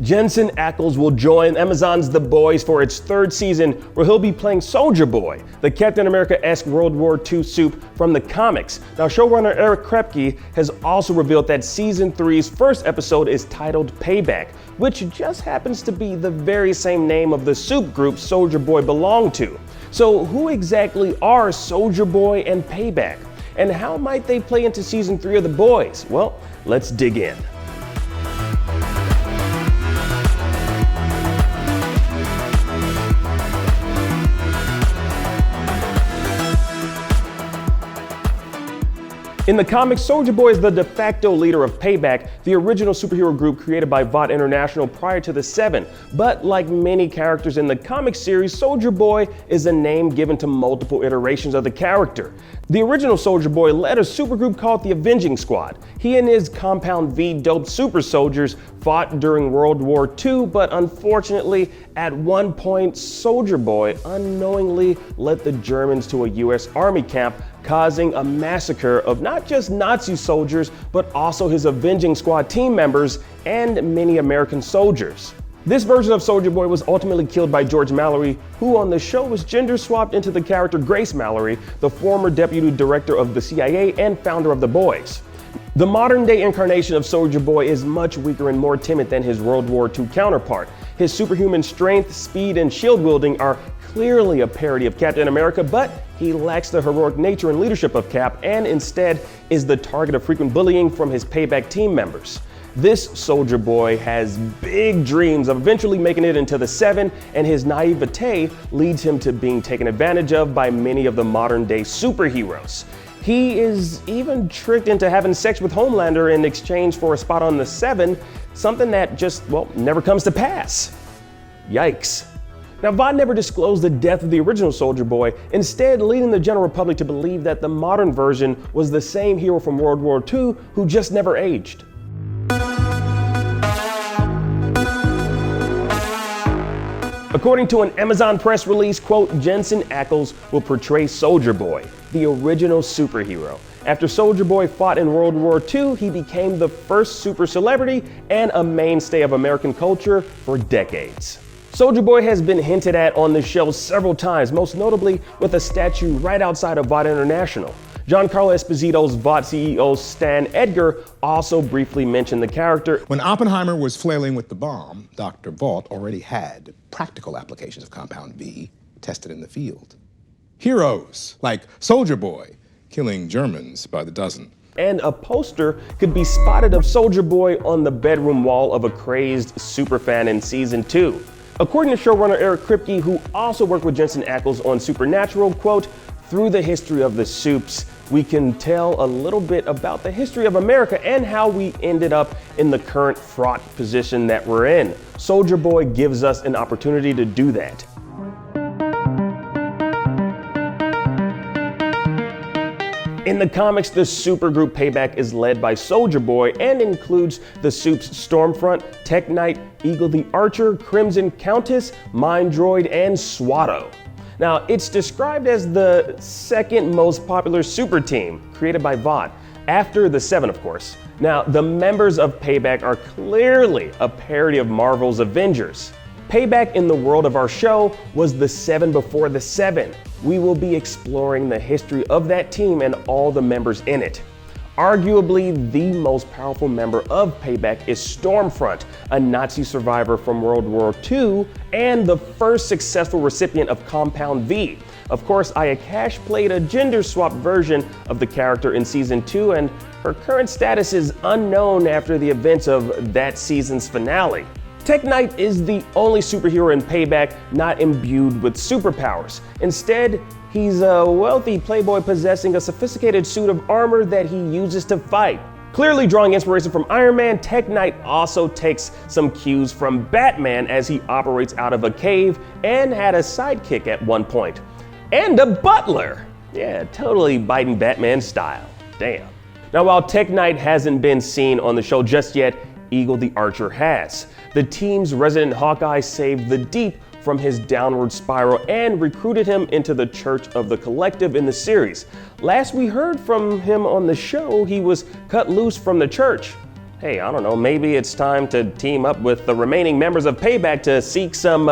Jensen Ackles will join Amazon's The Boys for its third season, where he'll be playing Soldier Boy, the Captain America-esque World War II soup from the comics. Now, showrunner Eric Kripke has also revealed that Season 3's first episode is titled Payback, which just happens to be the very same name of the soup group Soldier Boy belonged to. So who exactly are Soldier Boy and Payback? And how might they play into Season 3 of The Boys? Well, let's dig in. In the comics, Soldier Boy is the de facto leader of Payback, the original superhero group created by Vought International prior to the Seven. But like many characters in the comic series, Soldier Boy is a name given to multiple iterations of the character. The original Soldier Boy led a supergroup called the Avenging Squad. He and his Compound V dope super soldiers fought during World War II, but unfortunately, at one point, Soldier Boy unknowingly led the Germans to a US Army camp, causing a massacre of not just Nazi soldiers, but also his Avenging Squad team members and many American soldiers. This version of Soldier Boy was ultimately killed by George Mallory, who on the show was gender swapped into the character Grace Mallory, the former deputy director of the CIA and founder of The Boys. The modern day incarnation of Soldier Boy is much weaker and more timid than his World War II counterpart. His superhuman strength, speed, and shield wielding are clearly a parody of Captain America, but he lacks the heroic nature and leadership of Cap, and instead is the target of frequent bullying from his Payback team members. This Soldier Boy has big dreams of eventually making it into the Seven, and his naivete leads him to being taken advantage of by many of the modern day superheroes. He is even tricked into having sex with Homelander in exchange for a spot on the Seven, something that just, well, never comes to pass. Yikes. Now, Vought never disclosed the death of the original Soldier Boy, instead leading the general public to believe that the modern version was the same hero from World War II who just never aged. According to an Amazon press release, quote, Jensen Ackles will portray Soldier Boy, the original superhero. After Soldier Boy fought in World War II, he became the first super celebrity and a mainstay of American culture for decades. Soldier Boy has been hinted at on the show several times, most notably with a statue right outside of Vought International. Giancarlo Esposito's Vought CEO Stan Edgar also briefly mentioned the character. When Oppenheimer was flailing with the bomb, Dr. Vought already had practical applications of Compound V tested in the field. Heroes like Soldier Boy killing Germans by the dozen. And a poster could be spotted of Soldier Boy on the bedroom wall of a crazed superfan in Season 2. According to showrunner Eric Kripke, who also worked with Jensen Ackles on Supernatural, quote, through the history of the soups, we can tell a little bit about the history of America and how we ended up in the current fraught position that we're in. Soldier Boy gives us an opportunity to do that. In the comics, the supergroup Payback is led by Soldier Boy and includes the soups Stormfront, Tek Knight, Eagle the Archer, Crimson Countess, Mind-Droid, and Swatto. Now, it's described as the second most popular super team created by Vought, after the Seven, of course. Now, the members of Payback are clearly a parody of Marvel's Avengers. Payback in the world of our show was the Seven before the Seven. We will be exploring the history of that team and all the members in it. Arguably, the most powerful member of Payback is Stormfront, a Nazi survivor from World War II and the first successful recipient of Compound V. Of course, Aya Cash played a gender-swapped version of the character in Season 2, and her current status is unknown after the events of that season's finale. Tek Knight is the only superhero in Payback not imbued with superpowers. Instead, he's a wealthy playboy possessing a sophisticated suit of armor that he uses to fight. Clearly drawing inspiration from Iron Man, Tek Knight also takes some cues from Batman as he operates out of a cave and had a sidekick at one point. And a butler! Yeah, totally biting Batman style. Damn. Now, while Tek Knight hasn't been seen on the show just yet, Eagle the Archer has. The team's resident Hawkeye saved the Deep from his downward spiral and recruited him into the Church of the Collective in the series. Last we heard from him on the show, he was cut loose from the church. hey, I don't know, maybe it's time to team up with the remaining members of Payback to seek some,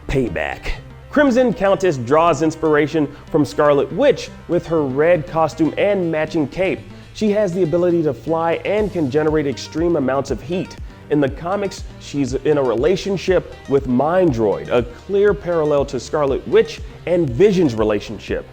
payback. Crimson Countess draws inspiration from Scarlet Witch with her red costume and matching cape. She has the ability to fly and can generate extreme amounts of heat. In the comics, she's in a relationship with Mind-Droid, a clear parallel to Scarlet Witch and Vision's relationship.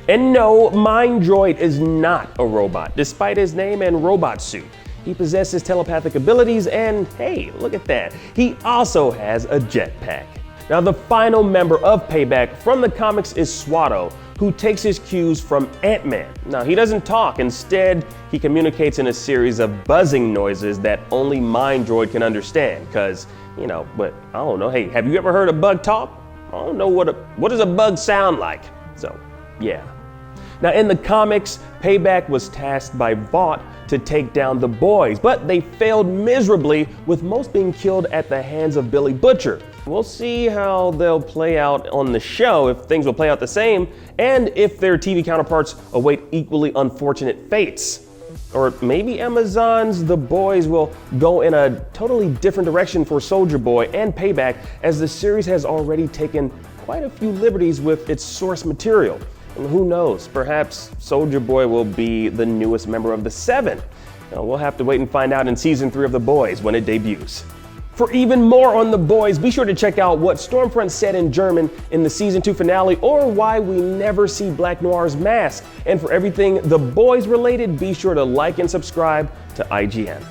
And no, Mind-Droid is not a robot, despite his name and robot suit. He possesses telepathic abilities and, hey, look at that, he also has a jetpack. Now, the final member of Payback from the comics is Swatto, who takes his cues from Ant-Man. Now, he doesn't talk. Instead, he communicates in a series of buzzing noises that only Mind-Droid can understand. Because, but I don't know. Hey, have you ever heard a bug talk? I don't know what does a bug sound like? So, yeah. Now, in the comics, Payback was tasked by Vought to take down the boys, but they failed miserably, with most being killed at the hands of Billy Butcher. We'll see how they'll play out on the show, if things will play out the same, and if their TV counterparts await equally unfortunate fates. Or maybe Amazon's The Boys will go in a totally different direction for Soldier Boy and Payback, as the series has already taken quite a few liberties with its source material. And who knows, perhaps Soldier Boy will be the newest member of the Seven. We'll have to wait and find out in Season 3 of The Boys when it debuts. For even more on The Boys, be sure to check out what Stormfront said in German in the Season 2 finale, or why we never see Black Noir's mask. And for everything The Boys related, be sure to like and subscribe to IGN.